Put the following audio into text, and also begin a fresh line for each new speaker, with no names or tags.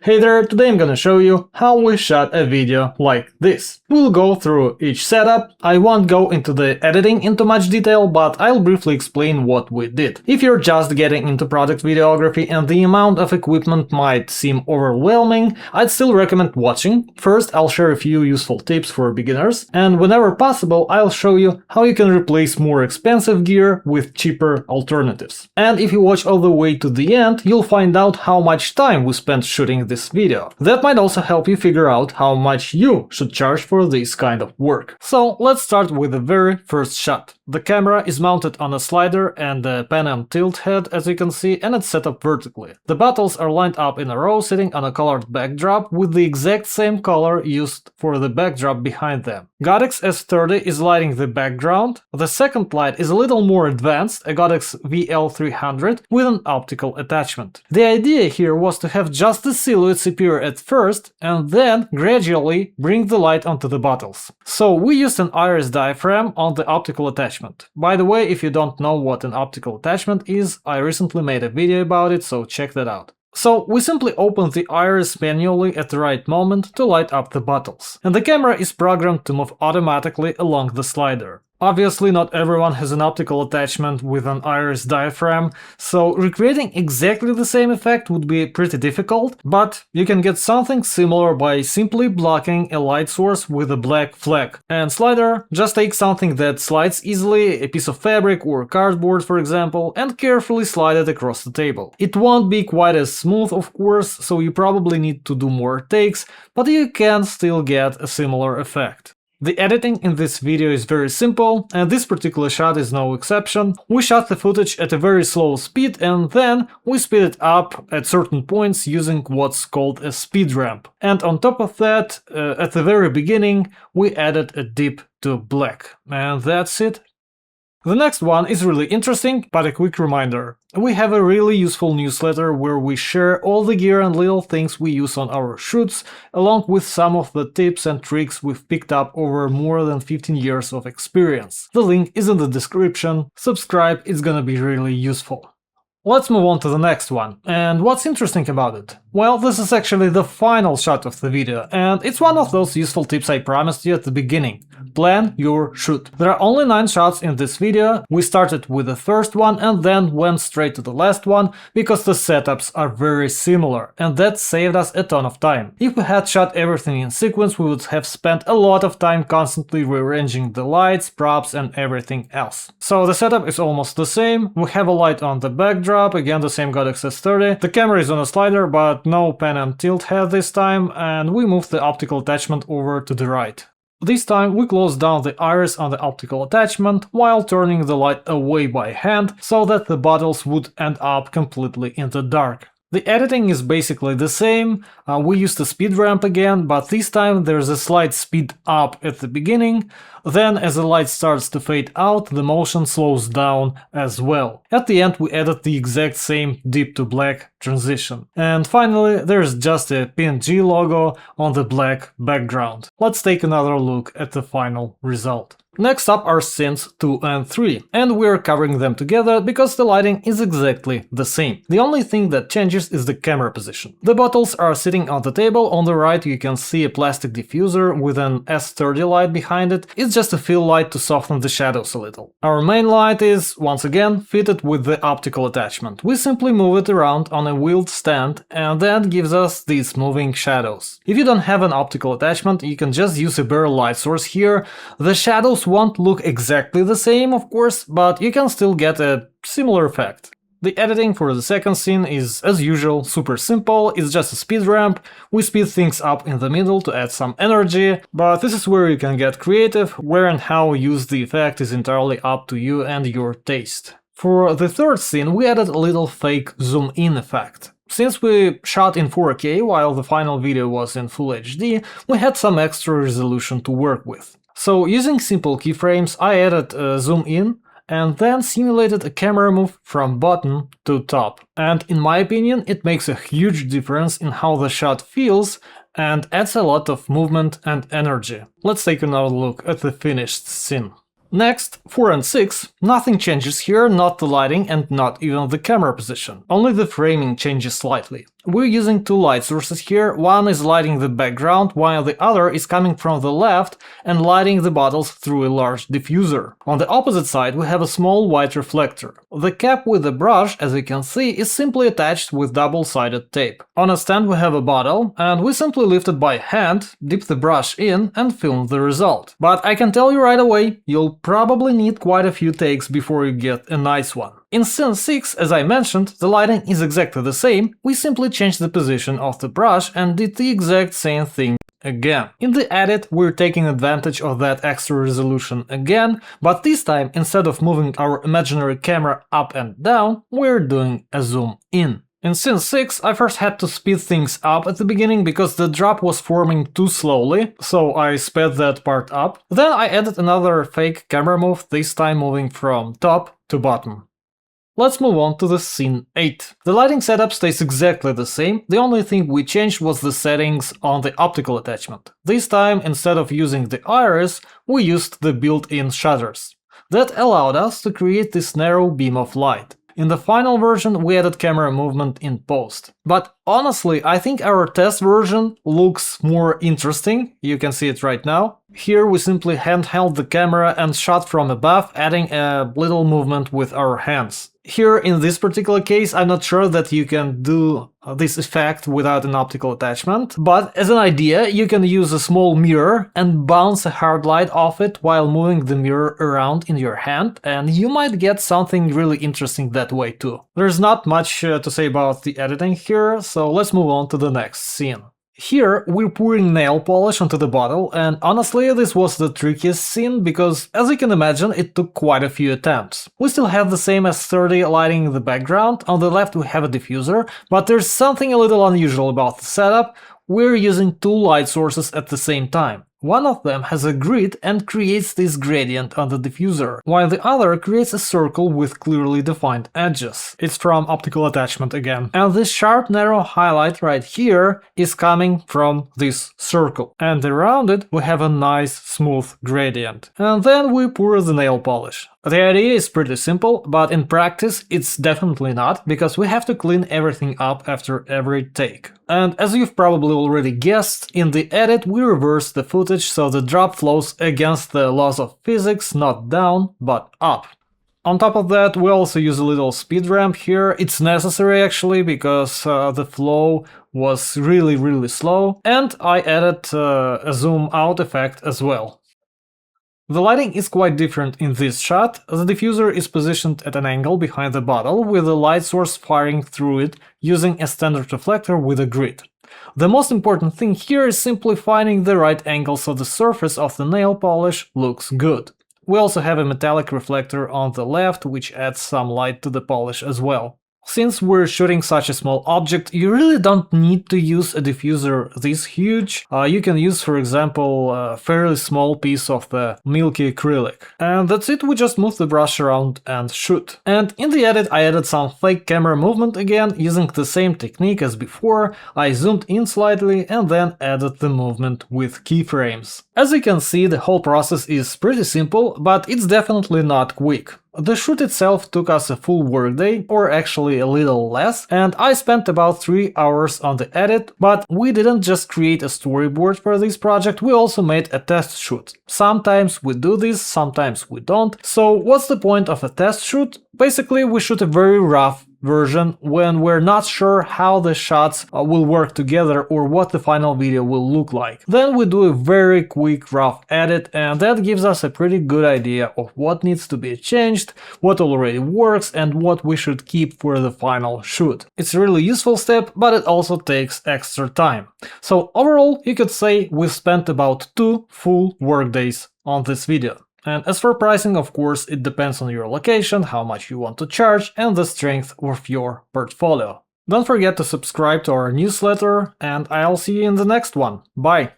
Hey there, today I'm gonna show you how we shot a video like this. We'll go through each setup. I won't go into the editing into much detail, but I'll briefly explain what we did. If you're just getting into product videography and the amount of equipment might seem overwhelming, I'd still recommend watching. First, I'll share a few useful tips for beginners, and whenever possible, I'll show you how you can replace more expensive gear with cheaper alternatives. And if you watch all the way to the end, you'll find out how much time we spent shooting this video. That might also help you figure out how much you should charge for this kind of work. So let's start with the very first shot. The camera is mounted on a slider and a pan and tilt head, as you can see, and it's set up vertically. The bottles are lined up in a row sitting on a colored backdrop with the exact same color used for the backdrop behind them. Godox S30 is lighting the background. The second light is a little more advanced, a Godox VL300 with an optical attachment. The idea here was to have just the silhouettes appear at first and then gradually bring the light onto the bottles. So we used an iris diaphragm on the optical attachment. By the way, if you don't know what an optical attachment is, I recently made a video about it, so check that out. So we simply open the iris manually at the right moment to light up the bottles, and the camera is programmed to move automatically along the slider. Obviously, not everyone has an optical attachment with an iris diaphragm, so recreating exactly the same effect would be pretty difficult, but you can get something similar by simply blocking a light source with a black flag. And slider, just take something that slides easily, a piece of fabric or cardboard for example, and carefully slide it across the table. It won't be quite as smooth, of course, so you probably need to do more takes, but you can still get a similar effect. The editing in this video is very simple, and this particular shot is no exception. We shot the footage at a very slow speed and then we speed it up at certain points using what's called a speed ramp. And on top of that, at the very beginning, we added a dip to black. And that's it. The next one is really interesting, but a quick reminder. We have a really useful newsletter where we share all the gear and little things we use on our shoots, along with some of the tips and tricks we've picked up over more than 15 years of experience. The link is in the description. Subscribe, it's gonna be really useful. Let's move on to the next one. And what's interesting about it? Well, this is actually the final shot of the video, and it's one of those useful tips I promised you at the beginning. Plan your shoot. There are only 9 shots in this video. We started with the first one and then went straight to the last one because the setups are very similar, and that saved us a ton of time. If we had shot everything in sequence, we would have spent a lot of time constantly rearranging the lights, props and everything else. So the setup is almost the same. We have a light on the backdrop, again the same Godox S30. The camera is on a slider, but no pan and tilt head this time, and we moved the optical attachment over to the right. This time we closed down the iris on the optical attachment while turning the light away by hand so that the bottles would end up completely in the dark. The editing is basically the same. We used a speed ramp again, but this time there's a slight speed up at the beginning. Then as the light starts to fade out, the motion slows down as well. At the end we added the exact same dip to black transition. And finally there's just a PNG logo on the black background. Let's take another look at the final result. Next up are scenes 2 and 3, and we're covering them together because the lighting is exactly the same. The only thing that changes is the camera position. The bottles are sitting on the table. On the right you can see a plastic diffuser with an S30 light behind it. It's just a fill light to soften the shadows a little. Our main light is, once again, fitted with the optical attachment. We simply move it around on a wheeled stand, and that gives us these moving shadows. If you don't have an optical attachment, you can just use a bare light source here. The shadows won't look exactly the same, of course, but you can still get a similar effect. The editing for the second scene is, as usual, super simple. It's just a speed ramp. We speed things up in the middle to add some energy, but this is where you can get creative. Where and how you use the effect is entirely up to you and your taste. For the third scene, we added a little fake zoom-in effect. Since we shot in 4K while the final video was in Full HD, we had some extra resolution to work with. So using simple keyframes, I added a zoom in and then simulated a camera move from bottom to top. And in my opinion, it makes a huge difference in how the shot feels and adds a lot of movement and energy. Let's take another look at the finished scene. Next, 4 and 6, nothing changes here, not the lighting and not even the camera position. Only the framing changes slightly. We're using two light sources here, one is lighting the background while the other is coming from the left and lighting the bottles through a large diffuser. On the opposite side we have a small white reflector. The cap with the brush, as you can see, is simply attached with double-sided tape. On a stand we have a bottle, and we simply lift it by hand, dip the brush in and film the result. But I can tell you right away, you'll probably need quite a few takes before you get a nice one. In scene 6, as I mentioned, the lighting is exactly the same, we simply changed the position of the brush and did the exact same thing again. In the edit, we're taking advantage of that extra resolution again, but this time, instead of moving our imaginary camera up and down, we're doing a zoom in. In scene 6, I first had to speed things up at the beginning because the drop was forming too slowly, so I sped that part up. Then I added another fake camera move, this time moving from top to bottom. Let's move on to the scene 8. The lighting setup stays exactly the same, the only thing we changed was the settings on the optical attachment. This time, instead of using the iris, we used the built-in shutters. That allowed us to create this narrow beam of light. In the final version, we added camera movement in post. But honestly, I think our test version looks more interesting, you can see it right now. Here we simply handheld the camera and shot from above, adding a little movement with our hands. Here, in this particular case, I'm not sure that you can do this effect without an optical attachment, but as an idea, you can use a small mirror and bounce a hard light off it while moving the mirror around in your hand, and you might get something really interesting that way too. There's not much to say about the editing here, so let's move on to the next scene. Here, we're pouring nail polish onto the bottle, and honestly, this was the trickiest scene because, as you can imagine, it took quite a few attempts. We still have the same S30 lighting in the background, on the left we have a diffuser, but there's something a little unusual about the setup. We're using two light sources at the same time. One of them has a grid and creates this gradient on the diffuser, while the other creates a circle with clearly defined edges. It's from optical attachment again. And this sharp narrow highlight right here is coming from this circle. And around it we have a nice smooth gradient. And then we pour the nail polish. The idea is pretty simple, but in practice it's definitely not, because we have to clean everything up after every take. And as you've probably already guessed, in the edit we reverse the footage so the drop flows against the laws of physics, not down, but up. On top of that, we also use a little speed ramp here. It's necessary actually, because the flow was really slow, and I added a zoom out effect as well. The lighting is quite different in this shot. The diffuser is positioned at an angle behind the bottle, with the light source firing through it using a standard reflector with a grid. The most important thing here is simply finding the right angle so the surface of the nail polish looks good. We also have a metallic reflector on the left, which adds some light to the polish as well. Since we're shooting such a small object, you really don't need to use a diffuser this huge. You can use, for example, a fairly small piece of the milky acrylic. And that's it, we just move the brush around and shoot. And in the edit I added some fake camera movement again, using the same technique as before. I zoomed in slightly and then added the movement with keyframes. As you can see, the whole process is pretty simple, but it's definitely not quick. The shoot itself took us a full workday, or actually a little less, and I spent about 3 hours on the edit, but we didn't just create a storyboard for this project, we also made a test shoot. Sometimes we do this, sometimes we don't. So what's the point of a test shoot? Basically, we shoot a very rough version when we're not sure how the shots will work together or what the final video will look like. Then we do a very quick rough edit, and that gives us a pretty good idea of what needs to be changed, what already works, and what we should keep for the final shoot. It's a really useful step, but it also takes extra time. So overall, you could say we spent about 2 full workdays on this video. And as for pricing, of course, it depends on your location, how much you want to charge, and the strength of your portfolio. Don't forget to subscribe to our newsletter, and I'll see you in the next one. Bye!